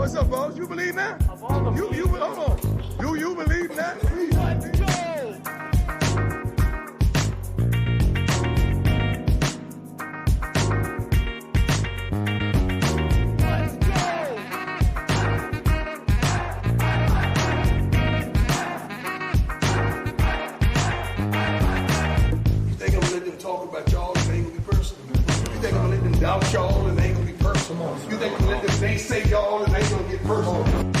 What's up, boss? You believe that? Hold on. Do you believe that? Let's go! Doubt y'all and they ain't gonna be personal. You think they say y'all and they ain't gonna get personal.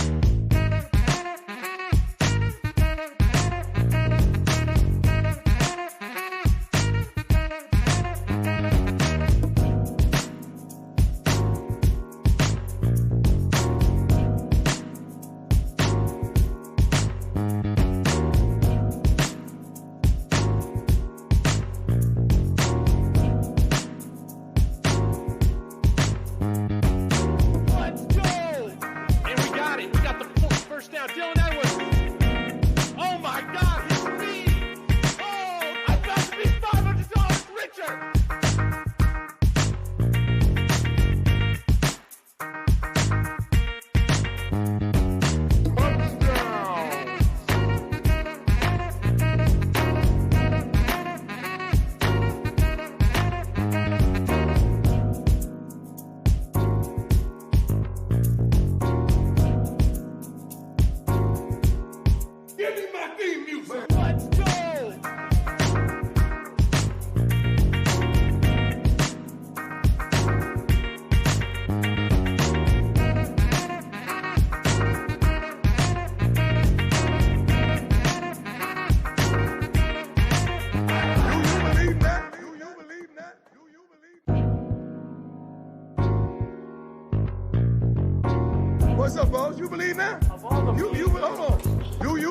What's up, boss? You believe that? Hold on. Do you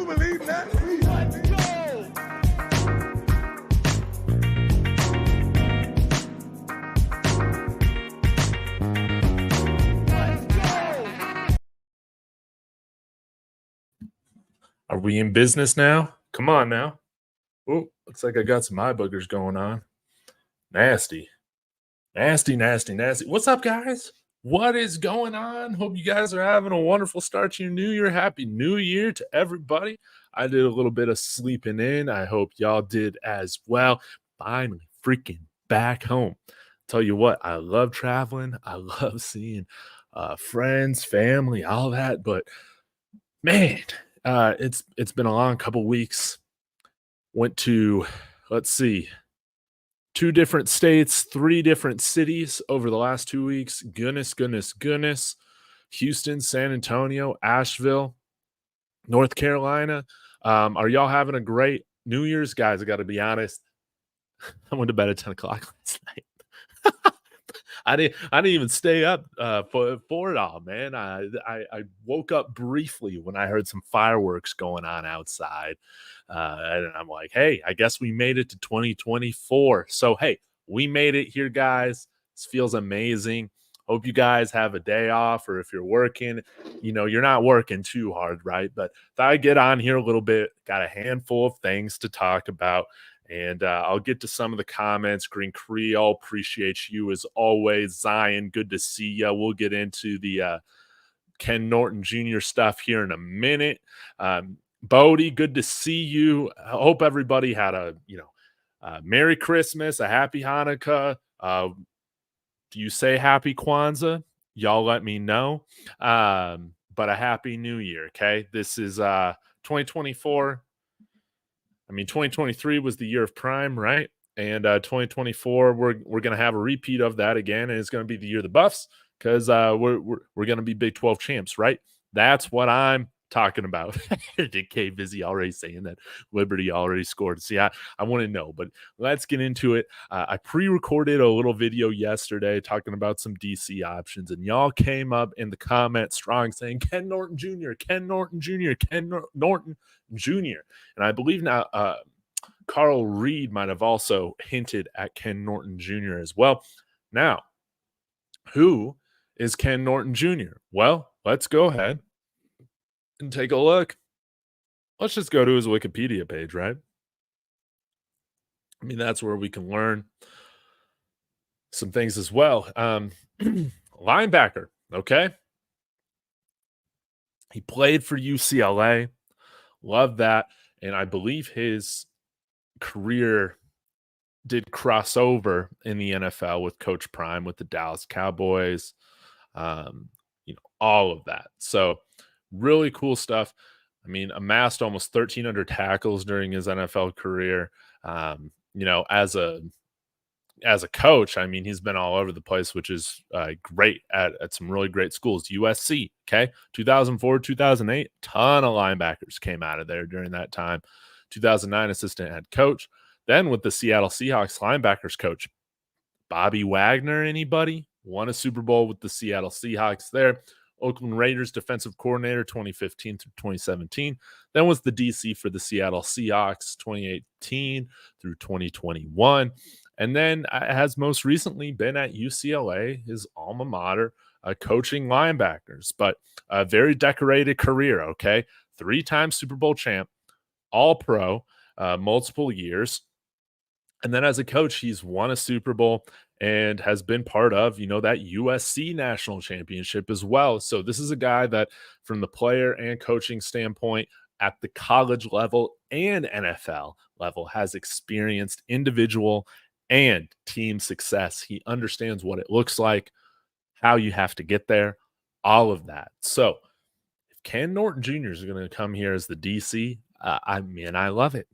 believe that? Let's go! Are we in business now? Come on now. Oh, looks like I got some eye boogers going on. Nasty. What's up, guys? What is going on? Hope you guys are having a wonderful start to your new year. Happy New Year to everybody. I did a little bit of sleeping in. I hope y'all did as well. Finally freaking back home. Tell you what, I love traveling. I love seeing friends, family, all that. But man, it's been a long couple weeks. Went to, let's see, 2 different states, 3 different cities over the last 2 weeks. Goodness. Houston, San Antonio, Asheville, North Carolina. Are y'all having a great New Year's? Guys, I got to be honest. I went to bed at 10 o'clock last night. I didn't even stay up for it all, man. I woke up briefly when I heard some fireworks going on outside. And I'm like, hey, I guess we made it to 2024. So, hey, we made it here, guys. This feels amazing. Hope you guys have a day off, or if you're working, you're not working too hard, right? But thought I'd get on here a little bit. Got a handful of things to talk about. And I'll get to some of the comments. Green Creole, appreciate you as always. Zion, good to see you. We'll get into the Ken Norton Jr. stuff here in a minute. Bodie, good to see you. I hope everybody had a Merry Christmas, a Happy Hanukkah. Do you say Happy Kwanzaa? Y'all let me know. But a Happy New Year, okay? This is 2024. 2023 was the year of Prime, right? And 2024, we're going to have a repeat of that again, and it's going to be the year of the Buffs, because we're going to be Big 12 champs, right? That's what I'm talking about. K busy already saying that Liberty already scored. See, I want to know, but let's get into it. I pre-recorded a little video yesterday talking about some DC options, and y'all came up in the comments strong saying Ken Norton Jr., Ken Norton Jr., Ken Norton Jr. And I believe now Carl Reed might have also hinted at Ken Norton Jr. as well. Now, who is Ken Norton Jr.? Well, let's go ahead and take a look. Let's just go to his Wikipedia page, right? That's where we can learn some things as well. Linebacker, okay? He played for UCLA. Love that. And I believe his career did cross over in the NFL with Coach Prime with the Dallas Cowboys. All of that. So really cool stuff. I mean, amassed almost 1,300 tackles during his NFL career. As a coach, I mean, he's been all over the place, which is great at some really great schools. USC, okay, 2004, 2008, ton of linebackers came out of there during that time. 2009, assistant head coach. Then with the Seattle Seahawks linebackers coach, Bobby Wagner, anybody? Won a Super Bowl with the Seattle Seahawks there. Oakland Raiders defensive coordinator 2015 through 2017. Then was the DC for the Seattle Seahawks 2018 through 2021. And then has most recently been at UCLA, his alma mater, coaching linebackers, but a very decorated career, okay? 3-time Super Bowl champ, all pro, multiple years. And then as a coach, he's won a Super Bowl and has been part of, that USC national championship as well. So this is a guy that from the player and coaching standpoint at the college level and NFL level has experienced individual and team success. He understands what it looks like, how you have to get there, all of that. So if Ken Norton Jr. is going to come here as the DC, I love it.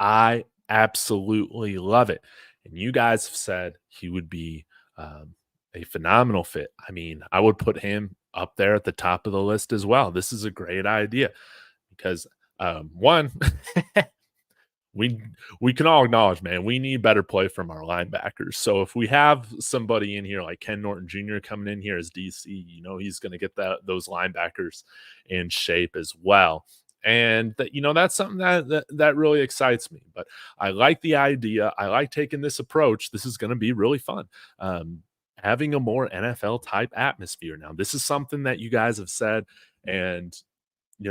I absolutely love it. And you guys have said he would be a phenomenal fit. I mean, I would put him up there at the top of the list as well. This is a great idea because one, we can all acknowledge, man, we need better play from our linebackers. So if we have somebody in here like Ken Norton Jr. coming in here as DC, he's going to get those linebackers in shape as well. And that's something that really excites me. But I like the idea. I like taking this approach. This is going to be really fun. Having a more NFL type atmosphere. Now, this is something that you guys have said, and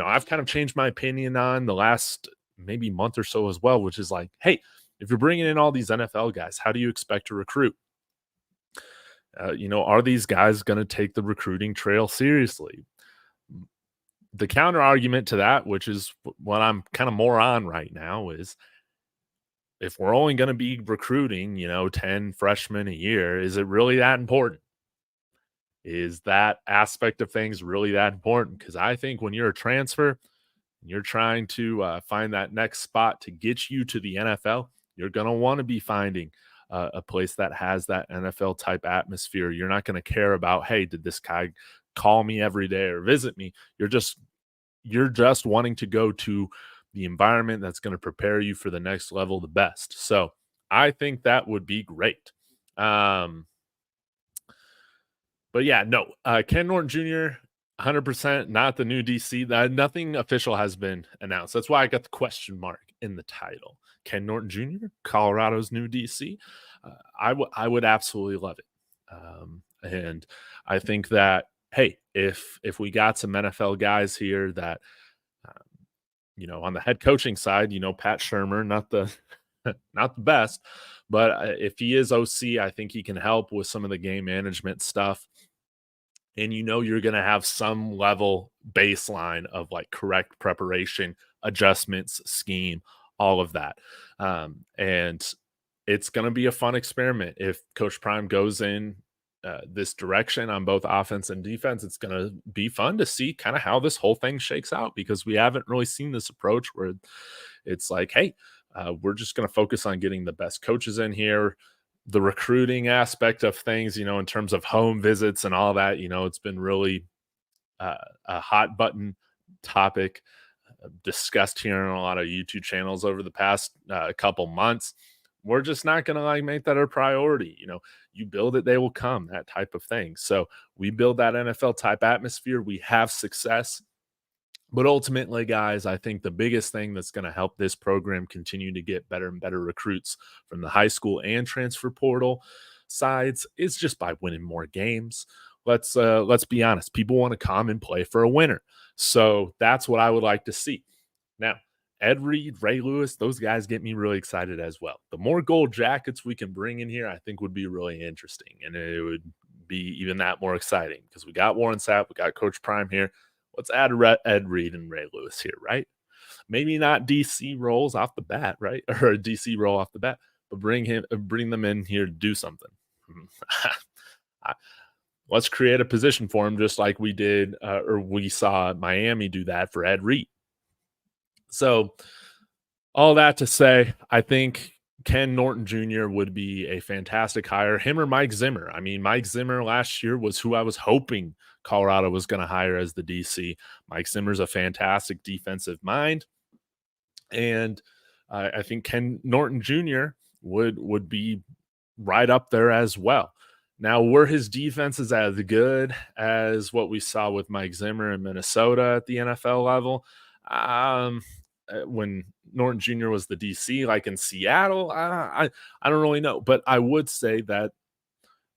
I've kind of changed my opinion on the last maybe month or so as well, which is like, hey, if you're bringing in all these NFL guys, how do you expect to recruit? Are these guys going to take the recruiting trail seriously? The counter argument to that, which is what I'm kind of more on right now, is if we're only going to be recruiting, 10 freshmen a year, is it really that important? Is that aspect of things really that important? Because I think when you're a transfer, you're trying to find that next spot to get you to the NFL, you're going to want to be finding a place that has that NFL type atmosphere. You're not going to care about, hey, did this guy call me every day or visit me? You're just wanting to go to the environment that's going to prepare you for the next level the best. So I think that would be great. But yeah, no, Ken Norton Jr., 100% not the new DC. Nothing official has been announced. That's why I got the question mark in the title. Ken Norton Jr., Colorado's new DC. I would absolutely love it. And I think that, hey, if we got some NFL guys here that, on the head coaching side, Pat Shurmur, not the not the best, but if he is OC, I think he can help with some of the game management stuff. And you're going to have some level baseline of like correct preparation, adjustments, scheme, all of that. And it's going to be a fun experiment. If Coach Prime goes in this direction on both offense and defense, it's going to be fun to see kind of how this whole thing shakes out, because we haven't really seen this approach where it's like, hey, we're just going to focus on getting the best coaches in here. The recruiting aspect of things, in terms of home visits and all that, it's been really a hot button topic discussed here on a lot of YouTube channels over the past couple months. We're just not going to make that a priority. You build it, they will come, that type of thing. So we build that NFL type atmosphere. We have success. But ultimately, guys, I think the biggest thing that's going to help this program continue to get better and better recruits from the high school and transfer portal sides is just by winning more games. Let's be honest. People want to come and play for a winner. So that's what I would like to see. Now, Ed Reed, Ray Lewis, those guys get me really excited as well. The more gold jackets we can bring in here, I think would be really interesting. And it would be even that more exciting because we got Warren Sapp, we got Coach Prime here. let's add Ed Reed and Ray Lewis here, right? Maybe not DC roles off the bat, right? Or a DC role off the bat, but bring them in here to do something. Let's create a position for him, just like we did, or we saw Miami do that for Ed Reed. So, all that to say, I think Ken Norton Jr. would be a fantastic hire. Him or Mike Zimmer. I mean, Mike Zimmer last year was who I was hoping Colorado was going to hire as the DC. Mike Zimmer's a fantastic defensive mind, and I think Ken Norton Jr. would be right up there as well. Now, were his defenses as good as what we saw with Mike Zimmer in Minnesota at the NFL level? When Norton Jr. was the DC, like in Seattle, I don't really know. But I would say that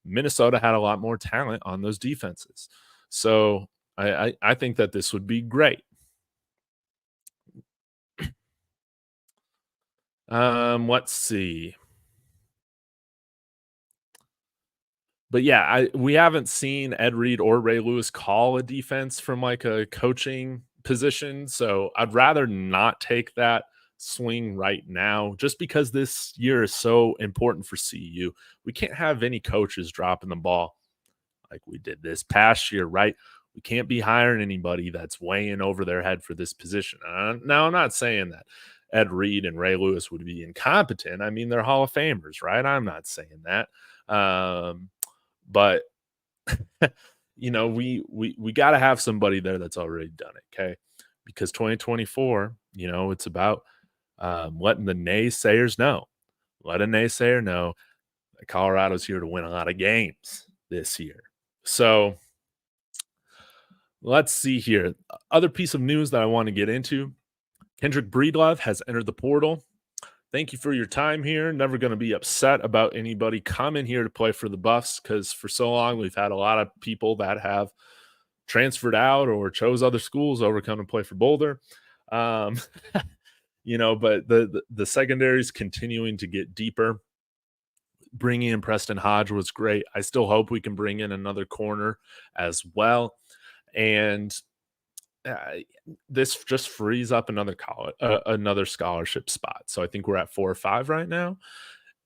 Minnesota had a lot more talent on those defenses. So I think that this would be great. Let's see. But yeah, we haven't seen Ed Reed or Ray Lewis call a defense from like a coaching position. So I'd rather not take that swing right now, just because this year is so important for CU. We can't have any coaches dropping the ball like we did this past year, right? We can't be hiring anybody that's weighing over their head for this position. Now, I'm not saying that Ed Reed and Ray Lewis would be incompetent. I mean, they're Hall of Famers, right? I'm not saying that. But you know, we got to have somebody there that's already done it, okay? Because 2024, you know, it's about letting the naysayers know. Let a naysayer know that Colorado's here to win a lot of games this year. So let's see here. Other piece of news that I want to get into: Kendrick Breedlove has entered the portal. Thank you for your time here. Never going to be upset about anybody coming here to play for the Buffs, because for so long we've had a lot of people that have transferred out or chose other schools over come to play for Boulder. You know, but the secondary is continuing to get deeper. Bringing in Preston Hodge was great. I still hope we can bring in another corner as well. And this just frees up another scholarship spot. So I think we're at 4 or 5 right now,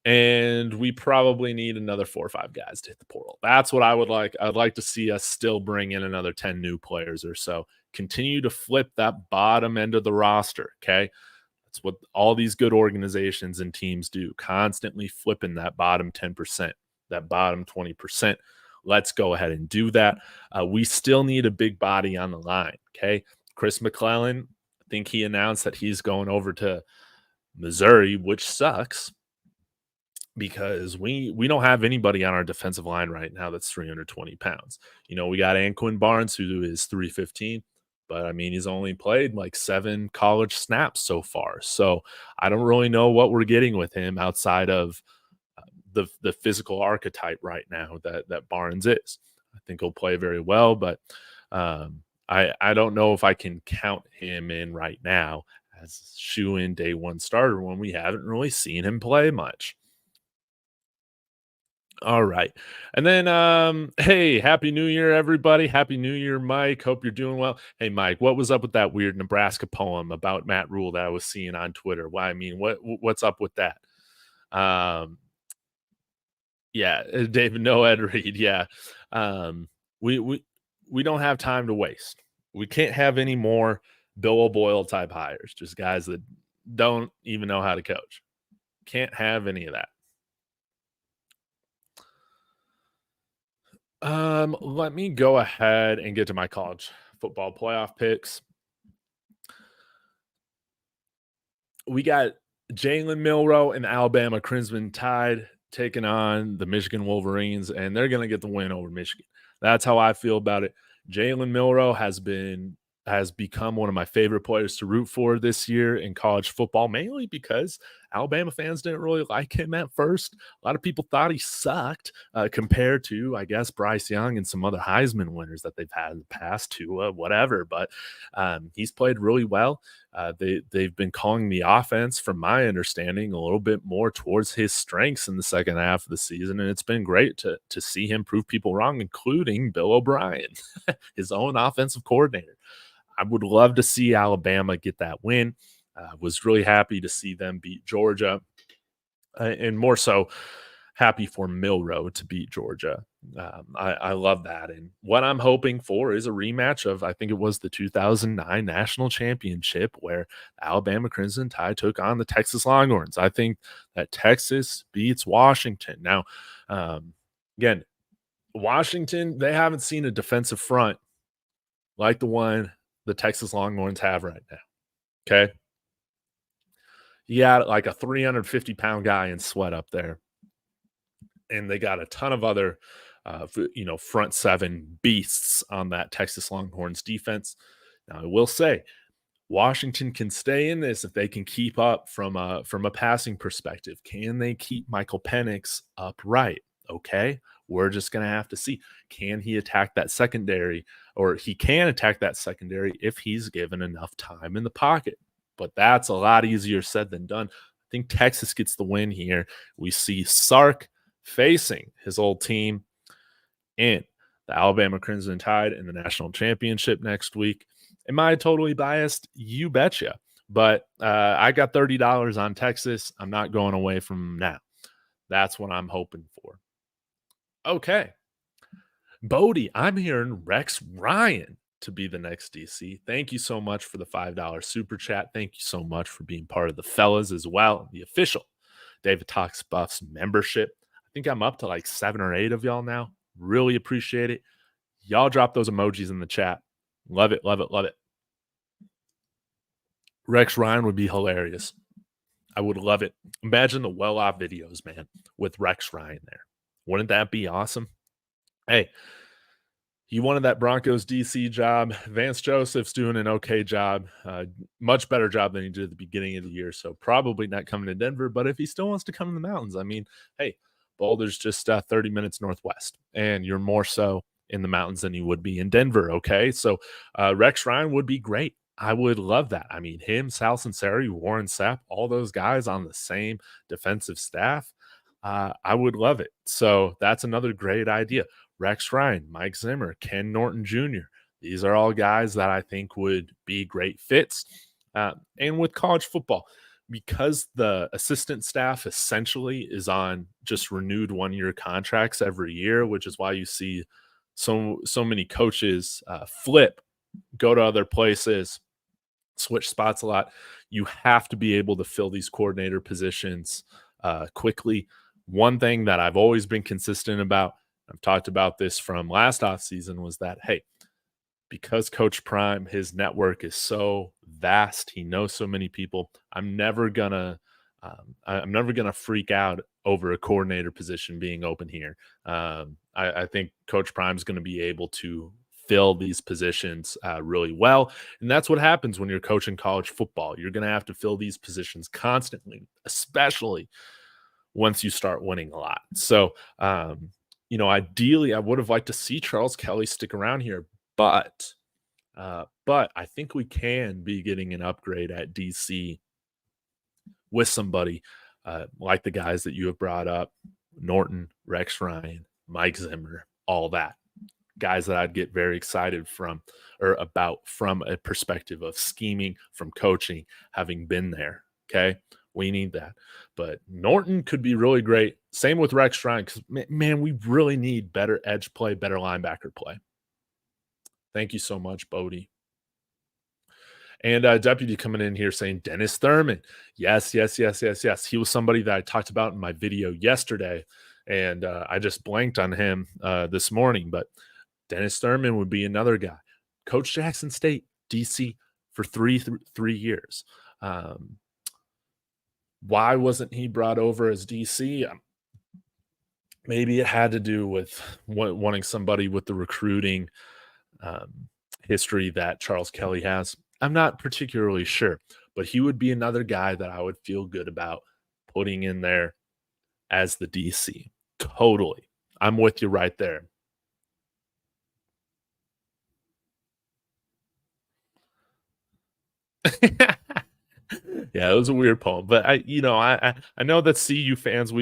and we probably need another 4 or 5 guys to hit the portal. That's what I would like. I'd like to see us still bring in another 10 new players or so. Continue to flip that bottom end of the roster. Okay, that's what all these good organizations and teams do. Constantly flipping that bottom 10%, that bottom 20%. Let's go ahead and do that. We still need a big body on the line, okay? Chris McClellan, I think he announced that he's going over to Missouri, which sucks because we don't have anybody on our defensive line right now that's 320 pounds. You know, we got Anquin Barnes, who is 315, but, I mean, he's only played like 7 college snaps so far. So I don't really know what we're getting with him outside of the physical archetype right now that Barnes is. I think he'll play very well, but I don't know if I can count him in right now as shoe-in day one starter when we haven't really seen him play much. All right. And then, hey, Happy New Year, everybody. Happy New Year, Mike. Hope you're doing well. Hey, Mike, what was up with that weird Nebraska poem about Matt Rule that I was seeing on Twitter? Well, I mean, what's up with that? Yeah, David, no Ed Reed. Yeah. We don't have time to waste. We can't have any more Bill O'Boyle type hires, just guys that don't even know how to coach. Can't have any of that. Let me go ahead and get to my college football playoff picks. We got Jalen Milroe and Alabama Crimson Tide taking on the Michigan Wolverines, and they're going to get the win over Michigan. That's how I feel about it. Jalen Milroe has become one of my favorite players to root for this year in college football, mainly because Alabama fans didn't really like him at first. A lot of people thought he sucked compared to, I guess, Bryce Young and some other Heisman winners that they've had in the past, to whatever. But he's played really well. They've been calling the offense, from my understanding, a little bit more towards his strengths in the second half of the season, and it's been great to see him prove people wrong, including Bill O'Brien, his own offensive coordinator. I would love to see Alabama get that win. Was really happy to see them beat Georgia, and more so happy for Milroe to beat Georgia. I love that. And what I'm hoping for is a rematch of, I think it was the 2009 national championship where Alabama Crimson Tide took on the Texas Longhorns. I think that Texas beats Washington. Now, again, Washington, they haven't seen a defensive front like the one the Texas Longhorns have right now. Okay. You got like a 350-pound guy in Sweat up there. And they got a ton of other, front seven beasts on that Texas Longhorns defense. Now, I will say, Washington can stay in this if they can keep up from a passing perspective. Can they keep Michael Penix upright? Okay, we're just going to have to see. Can he attack that secondary? Or he can attack that secondary if he's given enough time in the pocket. But that's a lot easier said than done. I think Texas gets the win here. We see Sark facing his old team in the Alabama Crimson Tide in the national championship next week. Am I totally biased? You betcha. But I got $30 on Texas. I'm not going away from now. That's what I'm hoping for. Okay. Bodie, I'm hearing Rex Ryan to be the next DC. Thank you so much for the $5 super chat. Thank you so much for being part of the fellas as well, the official David Talks Buffs membership. I think I'm up to like 7 or 8 of y'all now. Really appreciate it. Y'all drop those emojis in the chat. Love it, love it, love it. Rex Ryan would be hilarious. I would love it. Imagine the well-off videos, man, with Rex Ryan there. Wouldn't that be awesome? Hey, he wanted that Broncos DC job. Vance Joseph's doing an okay job, much better job than he did at the beginning of the year. So probably not coming to Denver. But if he still wants to come to the mountains, I mean, hey, Boulder's just 30 minutes northwest, and you're more so in the mountains than you would be in Denver. Okay, so Rex Ryan would be great. I would love that. I mean, him, Sal Sinceri, Warren Sapp, all those guys on the same defensive staff. I would love it. So that's another great idea. Rex Ryan, Mike Zimmer, Ken Norton Jr. These are all guys that I think would be great fits. And with college football, because the assistant staff essentially is on just renewed one-year contracts every year, which is why you see so many coaches flip, go to other places, switch spots a lot. You have to be able to fill these coordinator positions quickly. One thing that I've always been consistent about, I've talked about this from last offseason, was that, hey, because Coach Prime, his network is so vast, he knows so many people, I'm never gonna freak out over a coordinator position being open here. I think Coach Prime's going to be able to fill these positions really well, and that's what happens when you're coaching college football. You're going to have to fill these positions constantly, especially once you start winning a lot. So, ideally, I would have liked to see Charles Kelly stick around here, but I think we can be getting an upgrade at DC with somebody like the guys that you have brought up, Norton, Rex Ryan, Mike Zimmer, all that. Guys that I'd get very excited from a perspective of scheming, from coaching, having been there. Okay. We need that. But Norton could be really great. Same with Rex Ryan, because, man, we really need better edge play, better linebacker play. Thank you so much, Bodie. And Deputy coming in here saying Dennis Thurman. Yes. He was somebody that I talked about in my video yesterday, and I just blanked on him this morning. But Dennis Thurman would be another guy. Coach Jackson State, DC, for three years. Why wasn't he brought over as DC? Maybe it had to do with wanting somebody with the recruiting history that Charles Kelly has. I'm not particularly sure, but he would be another guy that I would feel good about putting in there as the DC. Totally. I'm with you right there. Yeah, it was a weird poem, but I know that CU fans,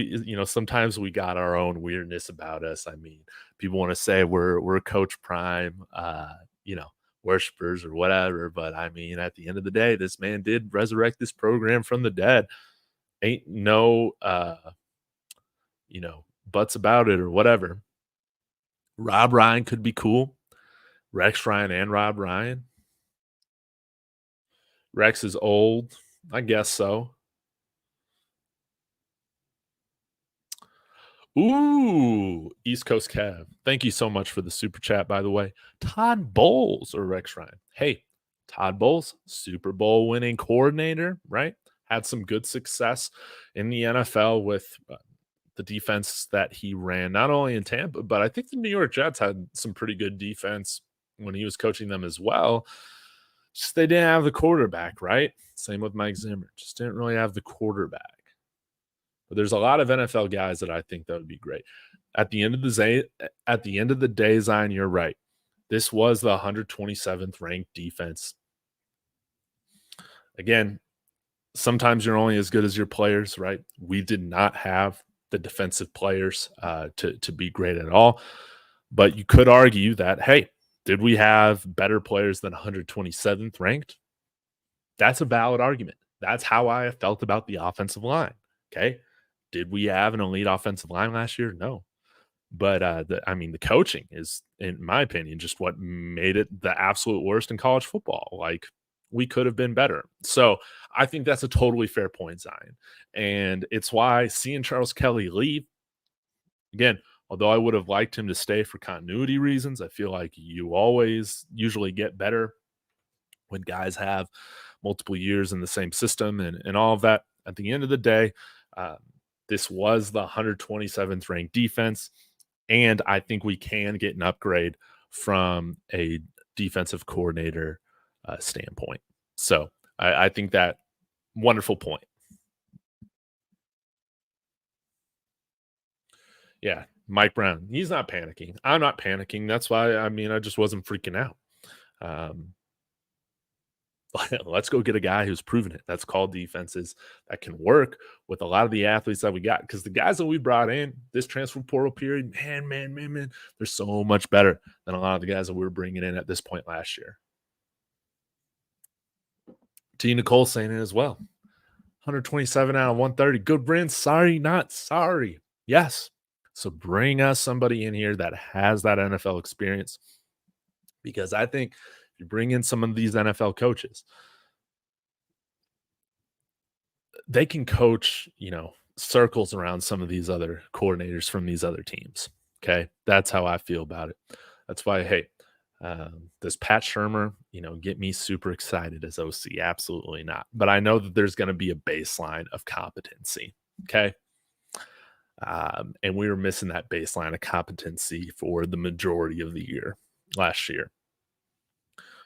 sometimes we got our own weirdness about us. I mean, people want to say we're Coach Prime, worshipers or whatever, but I mean, at the end of the day, this man did resurrect this program from the dead. Ain't no buts about it or whatever. Rob Ryan could be cool. Rex Ryan and Rob Ryan. Rex is old. I guess so. Ooh, East Coast Cav. Thank you so much for the super chat, by the way. Todd Bowles or Rex Ryan. Hey, Todd Bowles, Super Bowl winning coordinator, right? Had some good success in the NFL with the defense that he ran, not only in Tampa, but I think the New York Jets had some pretty good defense when he was coaching them as well. Just they didn't have the quarterback, right? Same with Mike Zimmer. Just didn't really have the quarterback. But there's a lot of NFL guys that I think that would be great. At the end of the day, Zion, you're right. This was the 127th ranked defense. Again, sometimes you're only as good as your players, right? We did not have the defensive players to be great at all. But you could argue that, hey, did we have better players than 127th ranked? That's a valid argument. That's how I felt about the offensive line. Okay. Did we have an elite offensive line last year? No. But the coaching is, in my opinion, just what made it the absolute worst in college football. Like, we could have been better. So I think that's a totally fair point, Zion. And it's why seeing Charles Kelly leave, again, although I would have liked him to stay for continuity reasons, I feel like you always usually get better when guys have multiple years in the same system and all of that. At the end of the day, this was the 127th ranked defense, and I think we can get an upgrade from a defensive coordinator standpoint. So I think that wonderful point. Yeah, Mike Brown, he's not panicking. I'm not panicking. That's why, I just wasn't freaking out. Let's go get a guy who's proven it. That's called defenses that can work with a lot of the athletes that we got. Because the guys that we brought in this transfer portal period, man, they're so much better than a lot of the guys that we were bringing in at this point last year. T. Nicole saying it as well. 127 out of 130. Good brand. Sorry, not sorry. Yes. So bring us somebody in here that has that NFL experience. Because I think you bring in some of these NFL coaches, they can coach, circles around some of these other coordinators from these other teams. Okay. That's how I feel about it. That's why, hey, does Pat Shurmur, get me super excited as OC? Absolutely not. But I know that there's going to be a baseline of competency. Okay. And we were missing that baseline of competency for the majority of the year last year.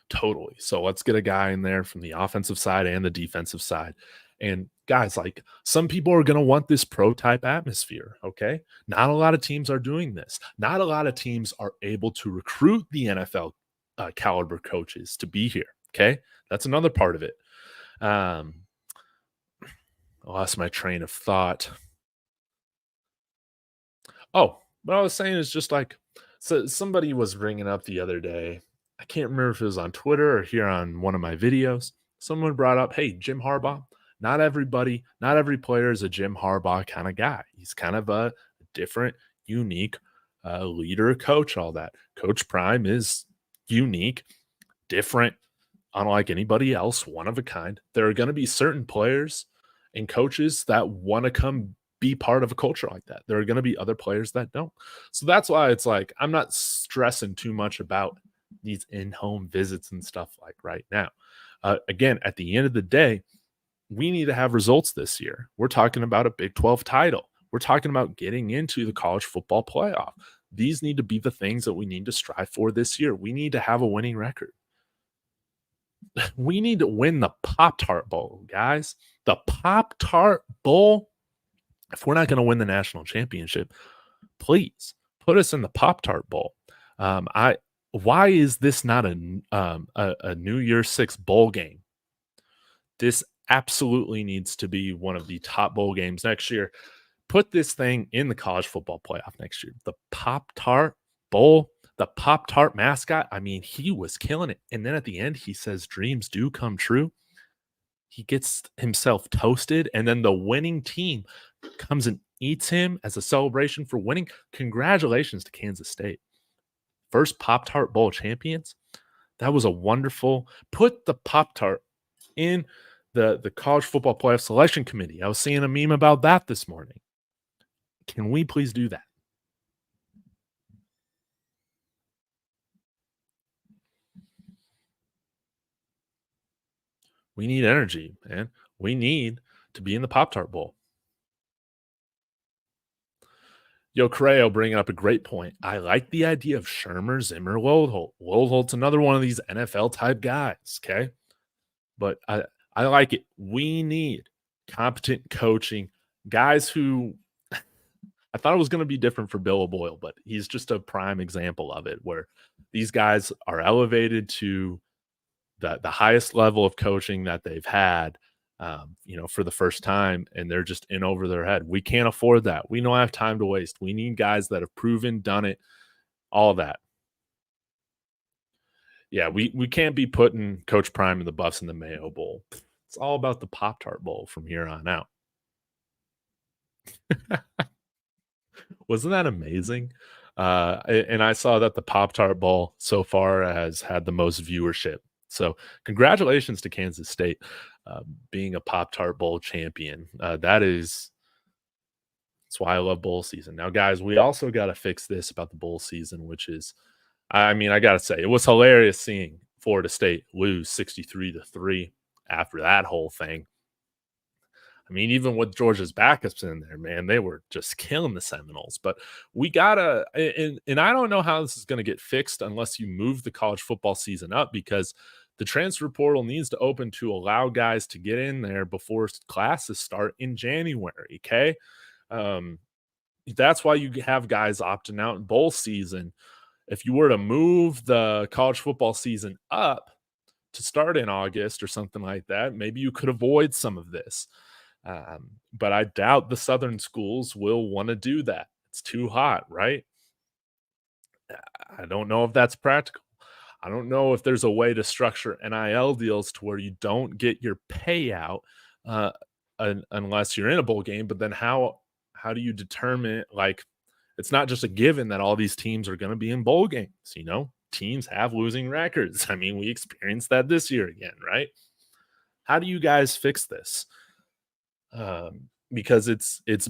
Totally. So let's get a guy in there from the offensive side and the defensive side. And guys, like, some people are going to want this pro type atmosphere. Okay. Not a lot of teams are doing this. Not a lot of teams are able to recruit the NFL caliber coaches to be here. Okay. That's another part of it. I lost my train of thought. Oh, what I was saying is just like, so somebody was bringing up the other day, I can't remember if it was on Twitter or here on one of my videos. Someone brought up, hey, Jim Harbaugh. Not every player is a Jim Harbaugh kind of guy. He's kind of a different, unique leader, coach, all that. Coach Prime is unique, different, unlike anybody else, one of a kind. There are going to be certain players and coaches that want to come be part of a culture like that. There are going to be other players that don't. So that's why it's like, I'm not stressing too much about these in-home visits and stuff like right now. Again, at the end of the day, we need to have results this year. We're talking about a Big 12 title. We're talking about getting into the college football playoff. These need to be the things that we need to strive for this year. We need to have a winning record. We need to win the Pop-Tart Bowl, guys. The Pop-Tart Bowl. If we're not going to win the national championship, please put us in the Pop-Tart Bowl. Why is this not a New Year's Six bowl game? This absolutely needs to be one of the top bowl games next year. Put this thing in the college football playoff next year. The Pop-Tart Bowl, the Pop-Tart mascot, I mean, he was killing it. And then at the end, he says, dreams do come true. He gets himself toasted, and then the winning team comes and eats him as a celebration for winning. Congratulations to Kansas State. First Pop-Tart Bowl champions. That was a wonderful. Put the Pop-Tart in the college football playoff selection committee. I was seeing a meme about that this morning. Can we please do that? We need energy, man. We need to be in the Pop-Tart Bowl. Yo, Creo bringing up a great point. I like the idea of Shermer, Zimmer, Loadholt. Loadholt's another one of these NFL type guys, okay? But I like it. We need competent coaching, guys who I thought it was going to be different for Bill O'Boyle, but he's just a prime example of it, where these guys are elevated to the highest level of coaching that they've had, for the first time, and they're just in over their head. We can't afford that. We don't have time to waste. We need guys that have proven, done it, all of that. Yeah, we can't be putting Coach Prime and the Buffs in the Mayo Bowl. It's all about the Pop-Tart Bowl from here on out. Wasn't that amazing? And I saw that the Pop-Tart Bowl so far has had the most viewership. So congratulations to Kansas State being a Pop-Tart Bowl champion. That's why I love bowl season. Now, guys, we also got to fix this about the bowl season, which is, I mean, I got to say, it was hilarious seeing Florida State lose 63-3 after that whole thing. I mean, even with Georgia's backups in there, man, they were just killing the Seminoles. But we gotta, and I don't know how this is going to get fixed unless you move the college football season up, because the transfer portal needs to open to allow guys to get in there before classes start in January. Okay, that's why you have guys opting out in bowl season. If you were to move the college football season up to start in August or something like that, maybe you could avoid some of this. But I doubt the Southern schools will want to do that. It's too hot, right? I don't know if that's practical. I don't know if there's a way to structure NIL deals to where you don't get your payout unless you're in a bowl game. But then how do you determine, like, it's not just a given that all these teams are going to be in bowl games, Teams have losing records. I mean, we experienced that this year again, right? How do you guys fix this? Because it's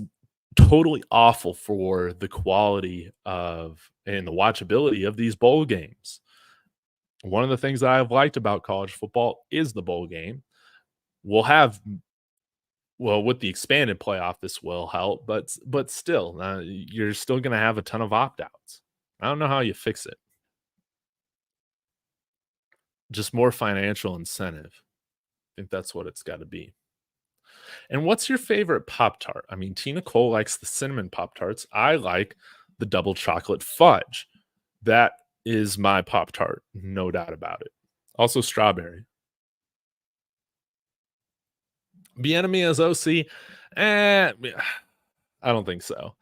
totally awful for the quality of and the watchability of these bowl games. One of the things that I've liked about college football is the bowl game. We'll have, well, with the expanded playoff, this will help, but still, you're still going to have a ton of opt-outs. I don't know how you fix it. Just more financial incentive. I think that's what it's got to be. And what's your favorite Pop-Tart? I mean, Tina Cole likes the cinnamon Pop-Tarts. I like the double chocolate fudge. That is my Pop-Tart, no doubt about it. Also strawberry. Bieniemy as OC? I don't think so.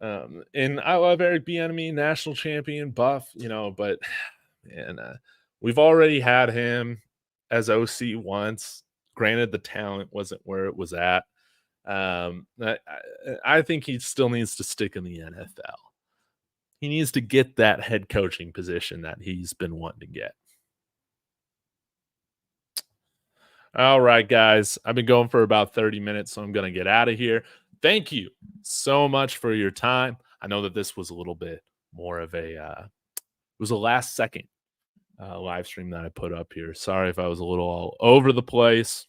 And I love Eric Bieniemy, national champion, buff, but man, we've already had him as OC once. Granted, the talent wasn't where it was at. I think he still needs to stick in the NFL. He needs to get that head coaching position that he's been wanting to get. All right, guys. I've been going for about 30 minutes, so I'm going to get out of here. Thank you so much for your time. I know that this was a little bit more of it was a last second live stream that I put up here. Sorry if I was a little all over the place.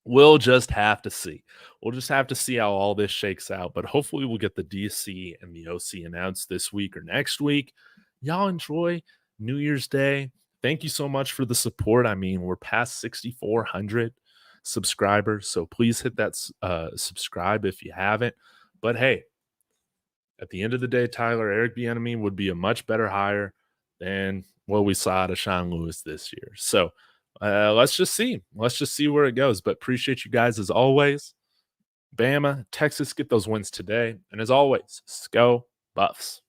We'll just have to see. We'll just have to see how all this shakes out. But hopefully we'll get the DC and the OC announced this week or next week. Y'all enjoy New Year's Day. Thank you so much for the support. I mean, we're past 6,400. subscribers. So please hit that subscribe if you haven't. But hey, at the end of the day, Tyler, Eric Bieniemy would be a much better hire than what we saw out of Sean Lewis this year. So let's just see. Let's just see where it goes. But appreciate you guys as always. Bama, Texas, get those wins today. And as always, go Buffs.